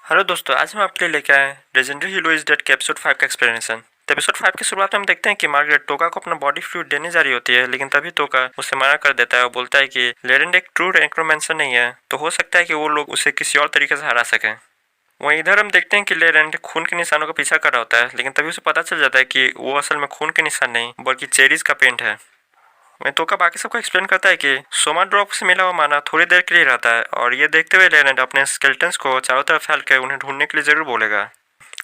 Hello दोस्तों, आज हम आपके लिए लेके आए हैं लेजेंडरी हीरो इज डेड के एपिसोड 5 का एक्सप्लेनेशन। तो एपिसोड 5 की शुरुआत में हम देखते हैं कि मार्गरेट टोका को अपना बॉडी फ्लूइड देने जा रही होती है, लेकिन तभी टोका उसे मना कर देता है और बोलता है कि लेरेंड एक ट्रू नेक्रोमेंसर नहीं है, तो हो सकता है कि वो लोग उसे किसी और तरीके से हरा सकें। वहीं इधर हम देखते हैं कि लेरेंड खून के निशानों का पीछा कर रहा होता है, लेकिन तभी उसे पता चल जाता है कि वो असल में खून के निशान नहीं बल्कि चेरीज का पेंट है। वहीं टोका बाकी सबको एक्सप्लेन करता है कि सोमा ड्रॉप से मिला हुआ माना थोड़ी देर के लिए रहता है, और ये देखते हुए लेरेंड अपने स्केलेटन्स को चारों तरफ फैल के उन्हें ढूंढने के लिए जरूर बोलेगा।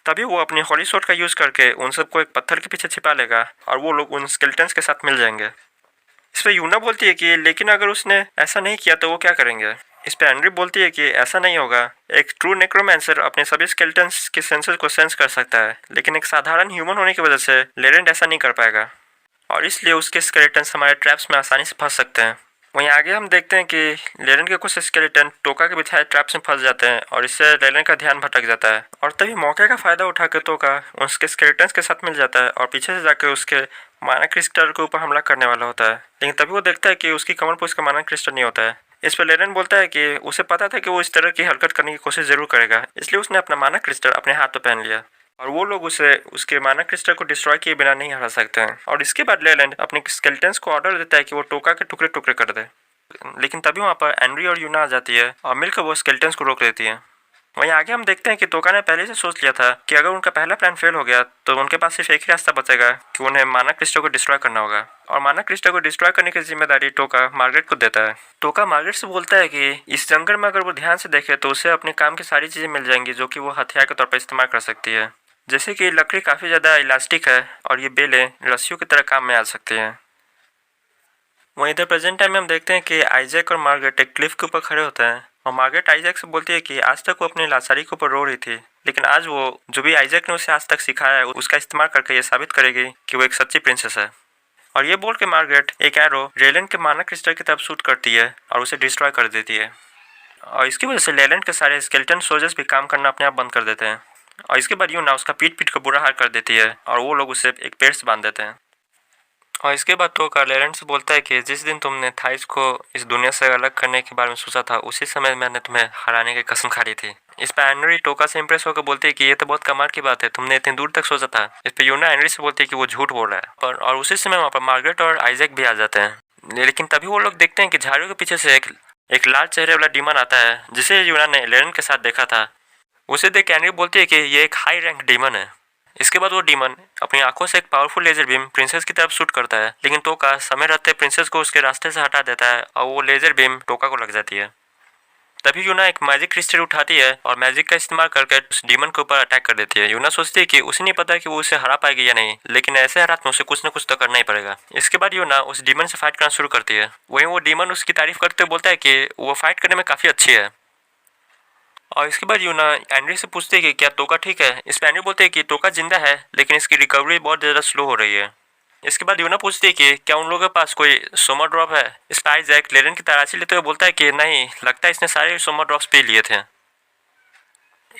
तभी वो अपनी हॉली शॉट का यूज करके उन सबको एक पत्थर के पीछे छिपा लेगा और वो लोग उन स्केलेटन्स के साथ मिल जाएंगे। इस पे यूना बोलती है कि लेकिन अगर उसने ऐसा नहीं किया तो वो क्या करेंगे। इस पे एंड्री बोलती है कि ऐसा नहीं होगा। एक ट्रू नेक्रोमैंसर अपने सभी स्केलेटन्स के सेंसर को सेंस कर सकता है, लेकिन एक साधारण ह्यूमन होने की वजह से लेरेंड ऐसा नहीं कर पाएगा, और इसलिए उसके स्केलेटन्स हमारे ट्रैप्स में आसानी से फंस सकते हैं। वहीं आगे हम देखते हैं कि लेरेन के कुछ स्केलेटन टोका के बिछाए ट्रैप्स में फंस जाते हैं, और इससे लेरेन का ध्यान भटक जाता है, और तभी मौके का फायदा उठाकर टोका उसके स्केलेटन्स के साथ मिल जाता है और पीछे से जाकर उसके माना क्रिस्टल के ऊपर हमला करने वाला होता है। लेकिन तभी वो देखता है कि उसकी कमर पर उसका माना क्रिस्टल नहीं होता है। इस पर लेरेन बोलता है कि उसे पता था कि वो इस तरह की हरकत करने की कोशिश जरूर करेगा, इसलिए उसने अपना माना क्रिस्टल अपने हाथ में पहन लिया, और वो लोग उसे उसके माना क्रिस्टल को डिस्ट्रॉय किए बिना नहीं हरा सकते हैं। और इसके बाद लेलैंड अपने स्केलेटन्स को ऑर्डर देता है कि वो टोका के टुकड़े टुकड़े कर दे, लेकिन तभी वहाँ पर एंड्री और यूना आ जाती है और मिलकर वो स्केलेटन्स को रोक देती है। वहीं आगे हम देखते हैं कि टोका ने पहले से सोच लिया था कि अगर उनका पहला प्लान फेल हो गया तो उनके पास सिर्फ एक ही रास्ता बचेगा कि उन्हें माना क्रिस्टल को डिस्ट्रॉय करना होगा, और माना क्रिस्टल को डिस्ट्रॉय करने की जिम्मेदारी टोका मार्गरेट को देता है। टोका मार्गरेट से बोलता है कि इस जंगल में अगर वो ध्यान से देखे तो उसे अपने काम की सारी चीजें मिल जाएंगी जो कि वो हथियार के तौर पर इस्तेमाल कर सकती है, जैसे कि लकड़ी काफी ज्यादा इलास्टिक है और ये बेलें रस्सियों की तरह काम में आ सकती हैं। वहीं इधर प्रेजेंट टाइम में हम देखते हैं कि आइजैक और मार्गरेट एक क्लिफ के ऊपर खड़े होते हैं, और मार्गरेट आइजैक से बोलती है कि आज तक वो अपनी लाचारी के ऊपर रो रही थी, लेकिन आज वो जो भी आइजैक ने उसे आज तक सिखाया है उसका इस्तेमाल करके ये साबित करेगी कि वो एक सच्ची प्रिंसेस है। और ये बोल के मार्गरेट एक एरो रेलन के माना क्रिस्टल की तरफ शूट करती है और उसे डिस्ट्रॉय कर देती है, और इसकी वजह से लेलैंड के सारे स्केलेटन सोल्जर्स भी काम करना अपने आप बंद कर देते हैं। और इसके बाद यूना उसका पीट पीट को बुरा हाल कर देती है और वो लोग उसे एक पेड़ से बांध देते हैं। और इसके बाद टोका लेरेंट से बोलता है कि जिस दिन तुमने थाइस को इस दुनिया से अलग करने के बारे में सोचा था उसी समय मैंने तुम्हें हराने की कसम खा ली थी। इस पर एनरी टोका से इंप्रेस होकर बोलती है कि ये तो बहुत कमाल की बात है, तुमने इतनी दूर तक सोचा था। इस पर यूना एनरी से बोलती है कि वो झूठ बोल रहा है, और उसी समय वहाँ पर मार्गरेट और आइजैक भी आ जाते हैं। लेकिन तभी वो लोग देखते हैं कि झाड़ियों के पीछे से एक लाल चेहरे वाला डीमन आता है जिसे यूना ने लेरेंट के साथ देखा था। उसे देख एनरी बोलती है कि ये एक हाई रैंक डीमन है। इसके बाद वो डीमन अपनी आंखों से एक पावरफुल लेजर बीम प्रिंसेस की तरफ शूट करता है, लेकिन टोका समय रहते प्रिंसेस को उसके रास्ते से हटा देता है और वो लेजर बीम टोका को लग जाती है। तभी यूना एक मैजिक क्रिस्टल उठाती है और मैजिक का इस्तेमाल करके उस डीमन के ऊपर अटैक कर देती है। यूना सोचती है कि उसे नहीं पता कि वो उसे हरा पाएगी या नहीं, लेकिन ऐसे हालात में उसे कुछ न कुछ तो करना ही पड़ेगा। इसके बाद यूना उस डीमन से फाइट करना शुरू करती है। वहीं वो डीमन उसकी तारीफ करते हुए बोलता है कि वो फाइट करने में काफी अच्छी है। और इसके बाद यूना एंड्री से पूछते हैं कि क्या टोका ठीक है। इस पर एंड्री बोलते हैं कि टोका जिंदा है, लेकिन इसकी रिकवरी बहुत ज़्यादा स्लो हो रही है। इसके बाद यूना पूछती है कि क्या उन लोगों के पास कोई सोमा ड्रॉप है। इस पर आइजैक लेरेन की तलाशी लेते हुए बोलता है कि नहीं, लगता है इसने सारे सोमा ड्रॉप्स पी लिए थे।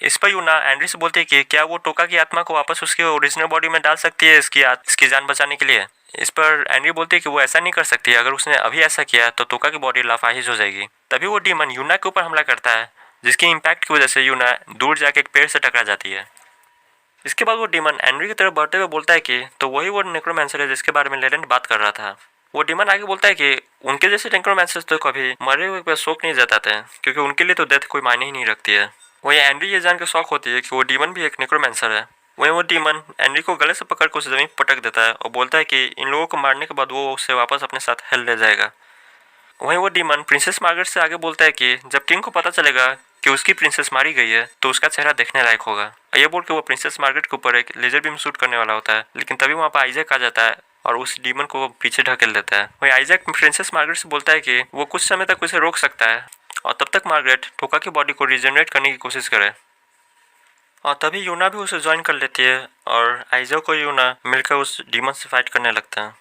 इस पर यूना एंड्री से बोलती है कि क्या वो टोका की आत्मा को वापस उसके ओरिजिनल बॉडी में डाल सकती है इसकी जान बचाने के लिए। इस पर एंड्री बोलती है कि वो ऐसा नहीं कर सकती, अगर उसने अभी ऐसा किया तो टोका की बॉडी लाफाहिज हो जाएगी। तभी वो डीमन यूना के ऊपर हमला करता है, जिसकी इम्पैक्ट की वजह से यूना दूर जाके एक पेड़ से टकरा जाती है। इसके बाद वो डीमन एंड्री की तरफ बढ़ते हुए बोलता है कि तो वही वो नेक्रोमैंसर है जिसके बारे में लेरेंट बात कर रहा था। वो डीमन आगे बोलता है कि उनके जैसे नेक्रोमैंसर्स तो कभी मरे हुए पर शोक नहीं जताते हैं, क्योंकि उनके लिए तो डेथ कोई मायने ही नहीं रखती है। वहीं एंड्री ये जान के शौक होती है कि वो डीमन भी एक नेक्रोमैंसर है। वहीं वो डीमन एंड्री को गले से पकड़ कर उसे जमीन पटक देता है और बोलता है कि इन लोगों को मारने के बाद वो उसे वापस अपने साथ हेल ले जाएगा। वहीं वो डीमन प्रिंसेस मार्गरेट से आगे बोलता है कि जब किंग को पता चलेगा कि उसकी प्रिंसेस मारी गई है तो उसका चेहरा देखने लायक होगा। ये बोल के वो प्रिंसेस मार्गरेट के ऊपर एक लेजर बीम शूट करने वाला होता है, लेकिन तभी वहाँ पर आइजैक आ जाता है और उस डीमन को पीछे ढकेल देता है। वही आइजैक प्रिंसेस मार्गरेट से बोलता है कि वो कुछ समय तक उसे रोक सकता है, और तब तक मार्गरेट टोका की बॉडी को रिजनरेट करने की कोशिश करे। और तभी यूना भी उसे ज्वाइन कर लेती है और आइजैक और यूना मिलकर उस डीमन से फाइट करने लगते हैं।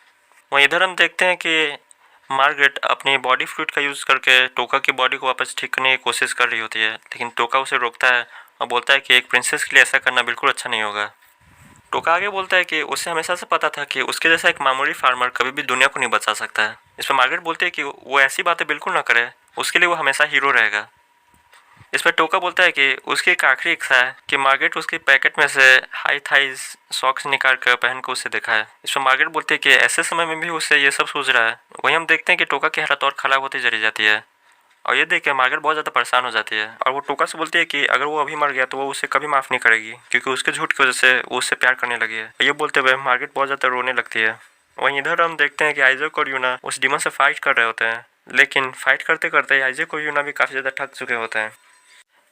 वहीं इधर हम देखते हैं कि मार्गरेट अपनी बॉडी फ्लूइड का यूज़ करके टोका की बॉडी को वापस ठीक करने की कोशिश कर रही होती है, लेकिन टोका उसे रोकता है और बोलता है कि एक प्रिंसेस के लिए ऐसा करना बिल्कुल अच्छा नहीं होगा। टोका आगे बोलता है कि उसे हमेशा से पता था कि उसके जैसा एक मामूली फार्मर कभी भी दुनिया को नहीं बचा सकता है। इस पर मार्गरेट बोलती है कि वो ऐसी बातें बिल्कुल ना करे, उसके लिए वो हमेशा हीरो रहेगा। इस पर टोका बोलता है कि उसकी एक आखिरी इच्छा है कि मार्गरेट उसके पैकेट में से हाई थाइज सॉक्स निकाल कर पहन कर उसे दिखाए। इस पर मार्गरेट बोलती है कि ऐसे समय में भी उसे ये सब सोच रहा है। वहीं हम देखते हैं कि टोका की हालत और खराब होती चली जाती है और ये देख के मार्गरेट बहुत ज़्यादा परेशान हो जाती है और वो टोका से बोलती है कि अगर वो अभी मर गया तो वो उसे कभी माफ़ नहीं करेगी, क्योंकि उसके झूठ की वजह से वो उससे प्यार करने लगी है। ये बोलते हुए मार्गरेट बहुत ज़्यादा रोने लगती है। वहीं इधर हम देखते हैं कि आइजैक और यूना उस डीमन से फाइट कर रहे होते हैं, लेकिन फाइट करते करते आइजैक और यूना भी काफ़ी ज़्यादा थक चुके होते हैं।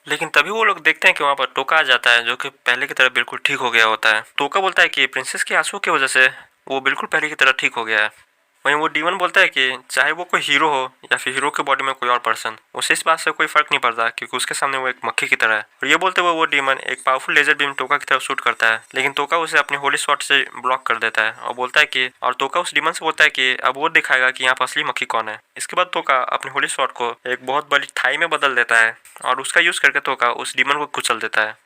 लेकिन तभी वो लोग देखते हैं कि वहाँ पर टोका आ जाता है, जो कि पहले की तरह बिल्कुल ठीक हो गया होता है। टोका बोलता है कि प्रिंसेस के आंसू की वजह से वो बिल्कुल पहले की तरह ठीक हो गया है। वहीं वो डीमन बोलता है कि चाहे वो कोई हीरो हो या फिर हीरो के बॉडी में कोई और पर्सन, उसे इस बात से कोई फर्क नहीं पड़ता, क्योंकि उसके सामने वो एक मक्खी की तरह है। और ये बोलते हुए वो डीमन एक पावरफुल लेजर बीम टोका की तरफ शूट करता है, लेकिन टोका उसे अपने होली शॉट से ब्लॉक कर देता है और बोलता है कि टोका उस डीमन से बोलता है कि अब वो दिखाएगा कि यहाँ पर असली मक्खी कौन है। इसके बाद टोका अपने होली शॉट को एक बहुत बड़ी थाई में बदल देता है और उसका यूज करके टोका उस डीमन को कुचल देता है।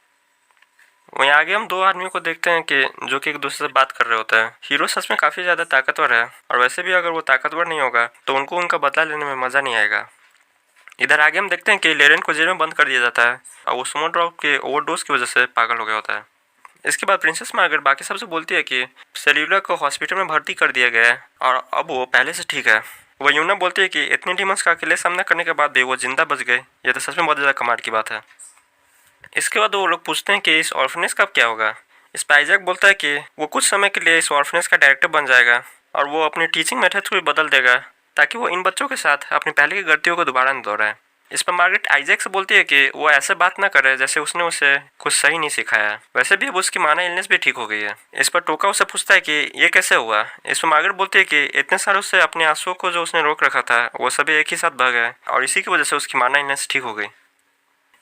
वहीं आगे हम दो आदमियों को देखते हैं कि जो कि एक दूसरे से बात कर रहे होते हैं। हीरो सच में काफ़ी ज़्यादा ताकतवर है और वैसे भी अगर वो ताकतवर नहीं होगा तो उनको उनका बदला लेने में मज़ा नहीं आएगा। इधर आगे हम देखते हैं कि लेरेन को जेल में बंद कर दिया जाता है और वो सुमो ड्रॉप के ओवरडोज की वजह से पागल हो गया होता है। इसके बाद प्रिंसेस मार्गरेट बाकी सबसे बोलती है कि सेल्यूला को हॉस्पिटल में भर्ती कर दिया गया है और अब वो पहले से ठीक है। वह यूना बोलती है कि इतने डीमंस का अकेले सामना करने के बाद भी वो जिंदा बच गए, ये तो सच में बहुत ज़्यादा कमाल की बात है। इसके बाद वो लोग पूछते हैं कि इस ऑर्फनेज का अब क्या होगा। इस पर आइजैक बोलता है कि वो कुछ समय के लिए इस ऑर्फनेज का डायरेक्टर बन जाएगा और वो अपनी टीचिंग मेथड्स को भी बदल देगा, ताकि वो इन बच्चों के साथ अपनी पहले की गलतियों को दोबारा न दोहराए। इस पर मार्गरेट आइजैक से बोलती है कि वो ऐसे बात ना करे जैसे उसने उसे कुछ सही नहीं सिखाया है। वैसे भी अब उसकी माना इलनेस भी ठीक हो गई है। इस पर टोका उससे पूछता है कि ये कैसे हुआ। इस पर मार्गरेट बोलती है कि इतने सालों से अपने आंसुओं को जो उसने रोक रखा था वो सभी एक ही साथ बह गए और इसी की वजह से उसकी माना इलनेस ठीक हो गई।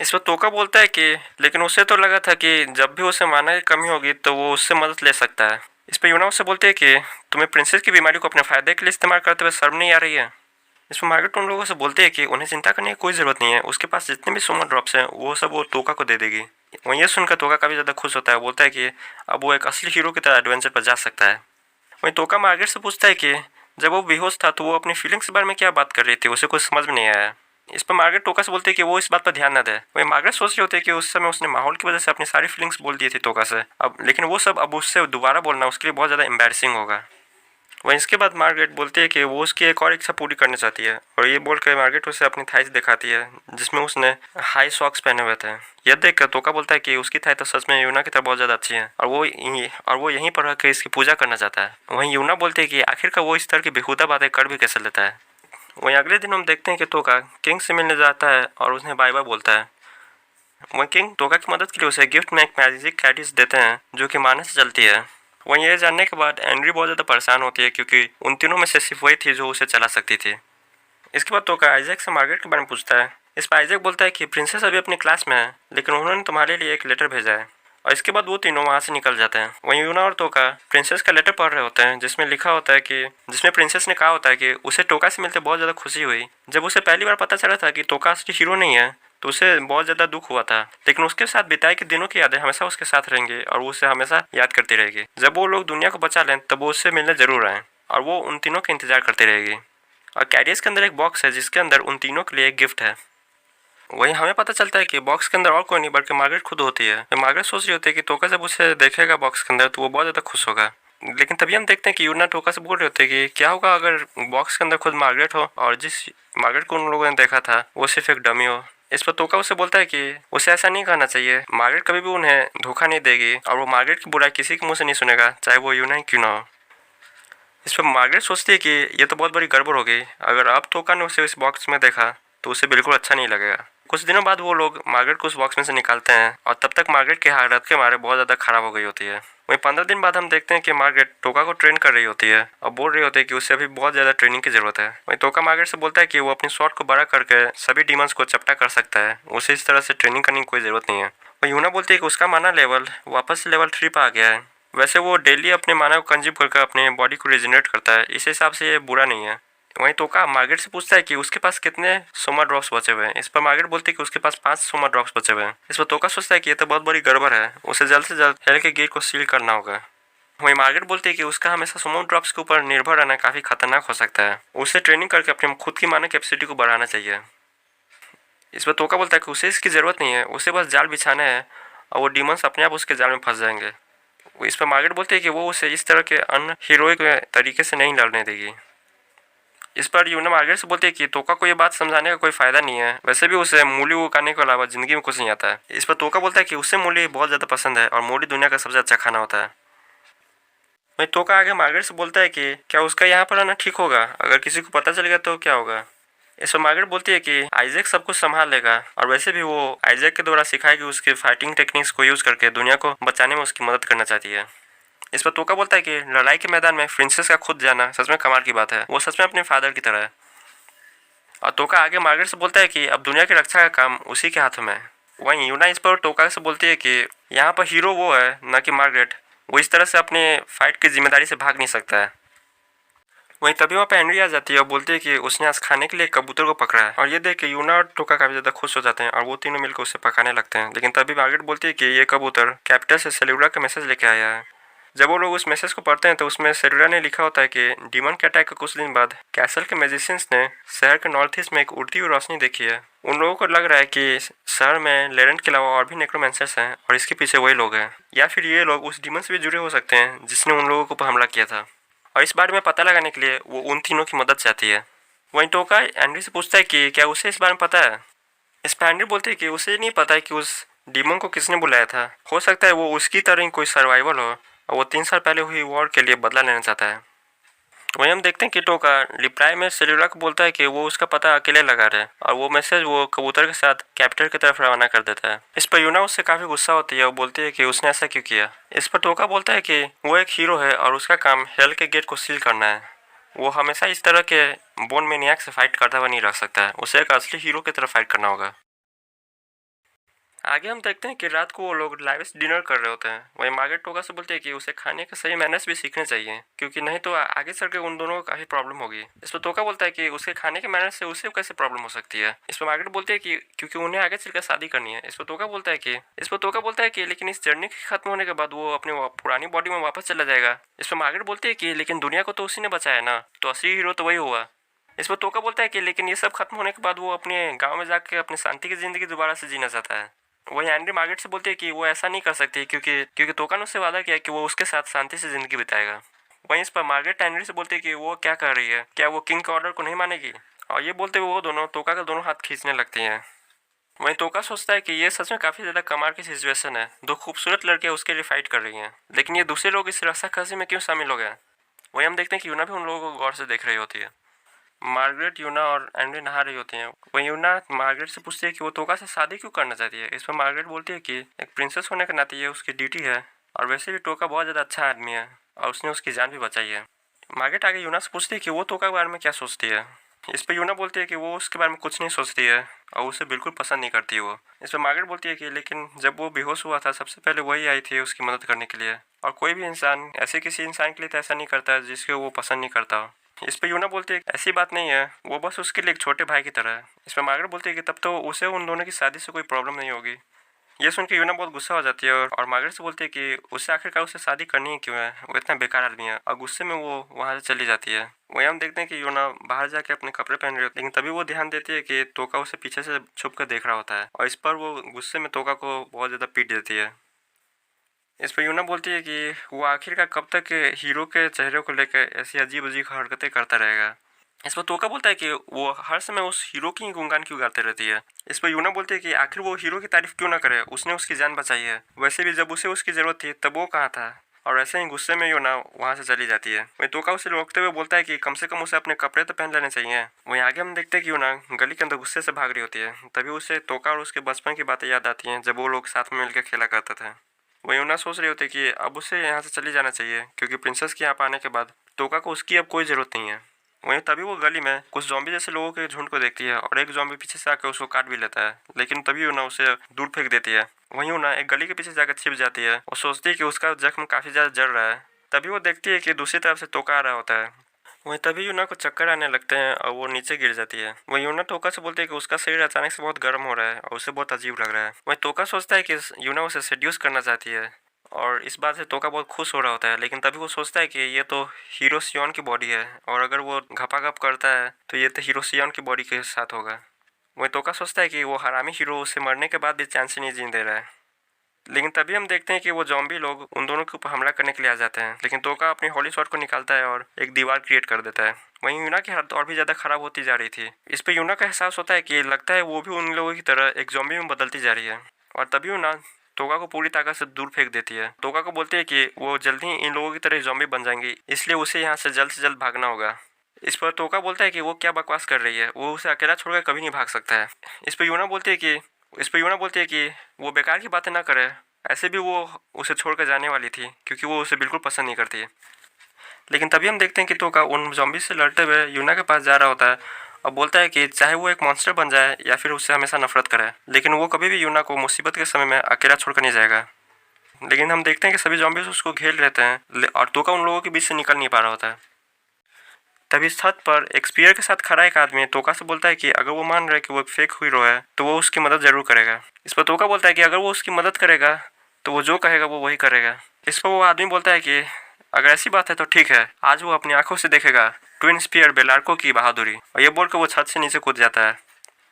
इस पर टोका बोलता है कि लेकिन उसे तो लगा था कि जब भी उसे माना की कमी होगी तो वो उससे मदद ले सकता है। इस पर यूना उससे बोलती है कि तुम्हें प्रिंसेस की बीमारी को अपने फायदे के लिए इस्तेमाल करते हुए शर्म नहीं आ रही है। इस पर मार्गरेट उन लोगों से बोलती है कि उन्हें चिंता करने की कोई ज़रूरत नहीं है, उसके पास जितने भी सुमो ड्रॉप्स हैं वो सब वो टोका को दे देगी। वहीं ये सुनकर टोका काफ़ी ज़्यादा खुश होता है, बोलता है कि अब वो एक असली हीरो की तरह एडवेंचर पर जा सकता है। वहीं टोका मार्गरेट से पूछता है कि जब वो बेहोश था तो वो अपनी फीलिंग्स के बारे में क्या बात कर रही थी, उसे कुछ समझ में नहीं आया। इस पर मार्गरेट टोका से बोलती है कि वो इस बात पर ध्यान न दे। वही मार्गरेट सोच रही होती है कि उस समय उसने माहौल की वजह से अपनी सारी फीलिंग्स बोल दी थी टोका से, अब लेकिन वो सब अब उससे दोबारा बोलना उसके लिए बहुत ज़्यादा एम्बैरसिंग होगा। वहीं इसके बाद मार्गरेट बोलती है कि वो उसकी एक और इच्छा पूरी करना चाहती है और ये बोल कर मार्गरेट उसे अपनी थाइस दिखाती है जिसमें उसने हाई सॉक्स पहने हुए थे। यह देख कर टोका बोलता है कि उसकी थाई तो सच में यूना की तरह बहुत ज़्यादा अच्छी है और वो यहीं पर रह कर इसकी पूजा करना चाहता है। वहीं यूना बोलती है कि आखिरकार वो इस तरह की बेहुदा बातें कर भी कैसे लेता है। वहीं अगले दिन हम देखते हैं कि टोका किंग से मिलने जाता है और उन्हें बाय बाय बोलता है। वहीं किंग टोका की मदद के लिए उसे गिफ्ट में एक मैजिक कैडिस देते हैं जो कि माने से चलती है। वहीं ये जानने के बाद एंड्री बहुत ज़्यादा परेशान होती है, क्योंकि उन तीनों में से सिर्फ वही थी जो उसे चला सकती थी। इसके बाद टोका आइजैक से मार्गरेट के बारे में पूछता है। इस पर आइजैक बोलता है कि प्रिंसेस अभी अपनी क्लास में है, लेकिन उन्होंने तुम्हारे लिए एक लेटर भेजा है। और इसके बाद वो तीनों वहाँ से निकल जाते हैं। वहीं यूना और टोका प्रिंसेस का लेटर पढ़ रहे होते हैं जिसमें लिखा होता है कि जिसमें प्रिंसेस ने कहा होता है कि उसे टोका से मिलकर बहुत ज़्यादा खुशी हुई। जब उसे पहली बार पता चला था कि टोका असली हीरो नहीं है तो उसे बहुत ज़्यादा दुख हुआ था, लेकिन उसके साथ बिताए के दिनों की यादें हमेशा उसके साथ रहेंगी और वो उसे हमेशा याद करती रहेगी। जब वो लोग दुनिया को बचा लें तब वो उससे मिलने जरूर आए और वो उन तीनों का इंतजार करती रहेगी। और कैरियर्स के अंदर एक बॉक्स है जिसके अंदर उन तीनों के लिए एक गिफ्ट है। वहीं हमें पता चलता है कि बॉक्स के अंदर और कोई नहीं बल्कि मार्गरेट खुद होती है। तो मार्गरेट सोच रही होती है कि टोका जब उसे देखेगा बॉक्स के अंदर तो वो बहुत ज़्यादा खुश होगा। लेकिन तभी हम देखते हैं कि यूना टोका से बोल रहे होते हैं कि क्या होगा अगर बॉक्स के अंदर खुद मार्गरेट हो और जिस मार्गरेट को उन लोगों ने देखा था वो सिर्फ एक डमी हो। इस पर टोका उसे बोलता है कि उसे ऐसा नहीं कहना चाहिए, मार्गरेट कभी भी उन्हें धोखा नहीं देगी और वो मार्गरेट की बुराई किसी के मुंह से नहीं सुनेगा, चाहे वो यूना ही क्यों ना हो। इस पर मार्गरेट सोचती है कि ये तो बहुत बड़ी गड़बड़ हो गई, अगर अब टोका ने उसे इस बॉक्स में देखा तो उसे बिल्कुल अच्छा नहीं लगेगा। कुछ दिनों बाद वो लोग मार्गरेट को उस बॉक्स में से निकालते हैं और तब तक मार्गरेट की हालत के मारे बहुत ज़्यादा खराब हो गई होती है। वहीं 15 दिन बाद हम देखते हैं कि मार्गरेट टोका को ट्रेन कर रही होती है और बोल रही होती है कि उसे अभी बहुत ज़्यादा ट्रेनिंग की ज़रूरत है। वहीं टोका मार्गरेट से बोलता है कि वो अपनी शॉट को बड़ा करके सभी डीमंस को चपटा कर सकता है, उसे इस तरह से ट्रेनिंग करने की कोई ज़रूरत नहीं है। वहीं यूना बोलती है कि उसका माना लेवल वापस से लेवल 3 पर आ गया है। वैसे वो डेली अपने माना को कंज्यूम करके अपने बॉडी को रिजनरेट करता है, इस हिसाब से ये बुरा नहीं है। वहीं टोका मार्गरेट से पूछता है कि उसके पास कितने सोमा ड्रॉप्स बचे हुए हैं। इस पर मार्गरेट बोलती है कि उसके पास 5 सोमा ड्रॉप्स बचे हुए हैं। इस पर टोका सोचता है कि ये तो बहुत बड़ी गड़बड़ है, उसे जल्द से जल्द हेल के गेट को सील करना होगा। वहीं मार्गरेट बोलती है कि उसका हमेशा सोमा ड्रॉप्स के ऊपर निर्भर रहना काफ़ी खतरनाक हो सकता है, उसे ट्रेनिंग करके अपनी खुद की माना कैपेसिटी को बढ़ाना चाहिए। इस पर तोका बोलता है कि उसे इसकी ज़रूरत नहीं है, उसे बस जाल बिछाना है और वो डीमंस अपने आप उसके जाल में फंस जाएंगे। वो इस पर मार्गरेट बोलती है कि वो उसे इस तरह के अन हीरोइक तरीके से नहीं लड़ने देगी। इस पर यूना मार्गरेट से बोलती है कि तोका को ये बात समझाने का कोई फायदा नहीं है, वैसे भी उसे मूली उगाने के अलावा जिंदगी में कुछ नहीं आता है। इस पर तोका बोलता है कि उसे मूली बहुत ज़्यादा पसंद है और मूली दुनिया का सबसे अच्छा खाना होता है। वहीं तोका आगे मार्गरेट से बोलता है कि क्या उसका यहाँ पर आना ठीक होगा, अगर किसी को पता चल गया तो क्या होगा। इस पर मार्गरेट बोलती है कि आइजैक सब कुछ संभाल लेगा और वैसे भी वो आइजैक के द्वारा सिखाएगी उसके फाइटिंग टेक्निक्स को यूज करके दुनिया को बचाने में उसकी मदद करना चाहती है। इस पर तोका बोलता है कि लड़ाई के मैदान में प्रिंसेस का खुद जाना सच में कमाल की बात है, वो सच में अपने फादर की तरह है। और तोका आगे मार्गरेट से बोलता है कि अब दुनिया की रक्षा का काम उसी के हाथों में है। वहीं यूना इस पर टोका से बोलती है कि यहाँ पर हीरो वो है न कि मार्गरेट, वो इस तरह से अपने फाइट की जिम्मेदारी से भाग नहीं सकता है। वहीं तभी वहाँ पे एंड्री आ जाती है और बोलती है कि उसने आज खाने के लिए कबूतर को पकड़ा है। और ये देख के यूना और टोका काफी ज्यादा खुश हो जाते हैं और वो तीनों मिलकर उसे पकाने लगते हैं। लेकिन तभी मार्गरेट बोलती है कि ये कबूतर कैपिटल से सेल्यूरा का मैसेज लेके आया है। जब वो लोग उस मैसेज को पढ़ते हैं तो उसमें सेल्यूरा ने लिखा होता है कि डीमन के अटैक के कुछ दिन बाद कैसल के मैजिशियंस ने शहर के नॉर्थ ईस्ट में एक उड़ती हुई रोशनी देखी है। उन लोगों को लग रहा है कि शहर में लेरेंट के अलावा और भी नेक्रोमेंसर्स हैं और इसके पीछे वही लोग हैं, या फिर ये लोग उस डीमन से भी जुड़े हो सकते हैं जिसने उन लोगों को हमला किया था। और इस बारे में पता लगाने के लिए वो उन तीनों की मदद चाहती है। वहीं टोका एंड्री से पूछता है कि क्या उसे इस बारे में पता है। इस पर एंड्री बोलती है कि उसे नहीं पता है कि उस डीमन को किसने बुलाया था, हो सकता है वो उसकी तरह ही कोई सर्वाइवल हो और वो 3 साल पहले हुई वॉर के लिए बदला लेना चाहता है। वहीं हम देखते हैं कि टोका रिप्लाई में सेल्यूरा को बोलता है कि वो उसका पता अकेले लगा रहे और वो मैसेज वो कबूतर के साथ कैपिटल की तरफ रवाना कर देता है। इस पर यूना उससे काफी गुस्सा होती है और बोलती है कि उसने ऐसा क्यों किया। इस पर टोका बोलता है कि वो एक हीरो है और उसका काम हेल के गेट को सील करना है। वो हमेशा इस तरह के बोन मेनियाक से फाइट करता हुआ नहीं रह सकता है, उसे एक असली हीरो की तरफ फाइट करना होगा। आगे हम देखते हैं कि रात को वो लोग लाविश डिनर कर रहे होते हैं। वहीं मार्गरेट टोका से बोलते हैं कि उसे खाने के सही मैनर्स भी सीखने चाहिए, क्योंकि नहीं तो आगे चल के उन दोनों को काफी प्रॉब्लम होगी। इस पर टोका बोलता है कि उसके खाने के मैनर्स से उसे कैसे प्रॉब्लम हो सकती है। इस पर मार्गरेट बोलती है कि क्योंकि उन्हें आगे चलकर शादी करनी है। इस पर टोका बोलता है कि लेकिन इस जर्नी के खत्म होने के बाद वो अपनी पुरानी बॉडी में वापस चला जाएगा। इस पर मार्गरेट बोलती है कि लेकिन दुनिया को तो उसी ने बचाया ना, तो असली हीरो तो वही हुआ। इस पर टोका बोलता है कि लेकिन ये सब खत्म होने के बाद वो अपने गांव में जाकर अपनी शांति की जिंदगी दोबारा से जीना चाहता है। वही एंड्री मार्गरेट से बोलती है कि वो ऐसा नहीं कर सकती, क्योंकि क्योंकि तोका ने उससे वादा किया कि वो उसके साथ शांति से जिंदगी बिताएगा। वहीं इस पर मार्गरेट एंड्री से बोलती है कि वो क्या कर रही है, क्या वो किंग के ऑर्डर को नहीं मानेगी। और ये बोलते हुए वो दोनों तोका का दोनों हाथ खींचने लगती हैं। वहीं तोका सोचता है कि ये सच में काफी ज्यादा कमाल की सिचुएशन है, दो खूबसूरत लड़कियां उसके लिए फाइट कर रही हैं, लेकिन ये दूसरे लोग इस रस्साकसी में क्यों शामिल हो गए। वहीं हम देखते हैं कि यूना भी उन लोगों को गौर से देख रही होती है। मार्गरेट, यूना और एंड्री नहा रही होती हैं। वहीं यूना मार्गरेट से पूछती है कि वो तोका से शादी क्यों करना चाहती है। इस पर मार्गरेट बोलती है कि एक प्रिंसेस होने के नाते ये उसकी ड्यूटी है और वैसे भी टोका बहुत ज़्यादा अच्छा आदमी है और उसने उसकी जान भी बचाई है। मार्गरेट आगे यूना से पूछती है कि वो तोका के बारे में क्या सोचती है। इस पर यूना बोलती है कि वो उसके बारे में कुछ नहीं सोचती है और उसे बिल्कुल पसंद नहीं करती वो। इस पर मार्गरेट बोलती है कि लेकिन जब वो बेहोश हुआ था सबसे पहले वही आई थी उसकी मदद करने के लिए, और कोई भी इंसान ऐसे किसी इंसान के लिए तो ऐसा नहीं करता जिसको वो पसंद नहीं करता हो। इस पे यूना बोलती है ऐसी बात नहीं है, वो बस उसके लिए एक छोटे भाई की तरह है। इस पर मार्गरेट बोलती है कि तब तो उसे उन दोनों की शादी से कोई प्रॉब्लम नहीं होगी। ये सुन के यूना बहुत गुस्सा हो जाती है और मार्गरेट से बोलती है कि उसे आखिरकार उससे शादी करनी ही क्यों है, वो इतना बेकार आदमी है, और गुस्से में वो वहाँ से चली जाती है। वहीं हम देखते हैं कि यूना बाहर जाके अपने कपड़े पहन रही होती है, लेकिन तभी वो ध्यान देती है कि तोका उसे पीछे से छुप कर देख रहा होता है और इस पर वो गुस्से में तोका को बहुत ज़्यादा पीट देती है। इस पर यूना बोलती है कि वो आखिरकार कब तक हीरो के चेहरे को लेकर ऐसी अजीब अजीब हरकतें करता रहेगा। इस पर तोका बोलता है कि वो हर समय उस हीरो की ही गुणगान क्यों गाते रहती है। इस पर यूना बोलती है कि आखिर वो हीरो की तारीफ क्यों ना करे, उसने उसकी जान बचाई है, वैसे भी जब उसे उसकी जरूरत थी तब वो कहाँ था। और ऐसे ही गुस्से में यूना वहाँ से चली जाती है। वहीं तोका उसे रोकते हुए बोलता है कि कम से कम उसे अपने कपड़े तो पहन लेने चाहिए। वहीं आगे हम देखते हैं कि यूना गली के अंदर गुस्से से भाग रही होती है। तभी उसे तोका और उसके बचपन की बातें याद आती हैं जब वो लोग साथ में मिलकर खेला करते थे। वहीं यूना सोच रही होती है कि अब उसे यहाँ से चली जाना चाहिए, क्योंकि प्रिंसेस के यहाँ आने के बाद तोका को उसकी अब कोई ज़रूरत नहीं है। वहीं तभी वो गली में कुछ ज़ॉम्बी जैसे लोगों के झुंड को देखती है और एक ज़ॉम्बी पीछे से आकर उसको काट भी लेता है, लेकिन तभी यूना उसे दूर फेंक देती है। वहीं यूना एक गली के पीछे जाकर छिप जाती है और सोचती है कि उसका जख्म काफ़ी ज़्यादा जल रहा है। तभी वो देखती है कि दूसरी तरफ से तोका आ रहा होता है। वहीं तभी यूना को चक्कर आने लगते हैं और वो नीचे गिर जाती है। वहीं यूना टोका से बोलती है कि उसका शरीर अचानक से बहुत गर्म हो रहा है और उसे बहुत अजीब लग रहा है। वहीं टोका सोचता है कि यूना उसे सेड्यूस करना चाहती है और इस बात से टोका बहुत खुश हो रहा होता है, लेकिन तभी वो सोचता है कि ये तो हीरो सियोन की बॉडी है और अगर वो घपाघप करता है तो ये तो हीरो सियोन की बॉडी के साथ होगा। वही तोका सोचता है कि वो हरामी हीरो उसे मरने के बाद भी चैन से नहीं जीने दे रहा है। लेकिन तभी हम देखते हैं कि वो जॉम्बी लोग उन दोनों के ऊपर हमला करने के लिए आ जाते हैं, लेकिन तोका अपनी होली शॉट को निकालता है और एक दीवार क्रिएट कर देता है। वहीं यूना की हालत और भी ज्यादा खराब होती जा रही थी। इस पे यूना का एहसास होता है कि लगता है वो भी उन लोगों की तरह एक जॉम्बी में बदलती जा रही है, और तभी यूना तोका को पूरी ताकत से दूर फेंक देती है। तोका को बोलती है कि वो जल्दी ही इन लोगों की तरह जॉम्बी बन जाएंगी, इसलिए उसे यहाँ से जल्द भागना होगा। इस पर तोका बोलता है कि वो क्या बकवास कर रही है, वो उसे अकेला छोड़कर कभी नहीं भाग सकता है। इस पर यूना बोलती है कि वो बेकार की बातें ना करे, ऐसे भी वो उसे छोड़कर जाने वाली थी क्योंकि वो उसे बिल्कुल पसंद नहीं करती है। लेकिन तभी हम देखते हैं कि तोका उन जॉम्बी से लड़ते हुए यूना के पास जा रहा होता है और बोलता है कि चाहे वो एक मॉन्स्टर बन जाए या फिर उससे हमेशा नफरत करे, लेकिन वो कभी भी यूना को मुसीबत के समय में अकेला छोड़कर नहीं जाएगा। लेकिन हम देखते हैं कि सभी जॉम्बीज उसको घेर लेते हैं और तोका उन लोगों के बीच से निकल नहीं पा रहा होता है। तभी छत पर एक स्पीयर के साथ खड़ा एक आदमी तोका से बोलता है कि अगर वो मान रहा है कि वो एक फेक हीरो है तो वो उसकी मदद जरूर करेगा। इस पर तोका बोलता है कि अगर वो उसकी मदद करेगा तो वो जो कहेगा वो वही करेगा। इस पर वो आदमी बोलता है कि अगर ऐसी बात है तो ठीक है, आज वो अपनी आंखों से देखेगा ट्विन स्पीयर बेलार्को की बहादुरी। और ये बोलकर वो छत से नीचे कूद जाता है।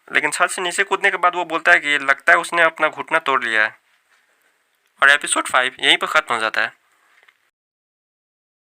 लेकिन छत से नीचे कूदने के बाद वो बोलता है कि लगता है उसने अपना घुटना तोड़ लिया है। और एपिसोड 5 यहीं पर खत्म हो जाता है।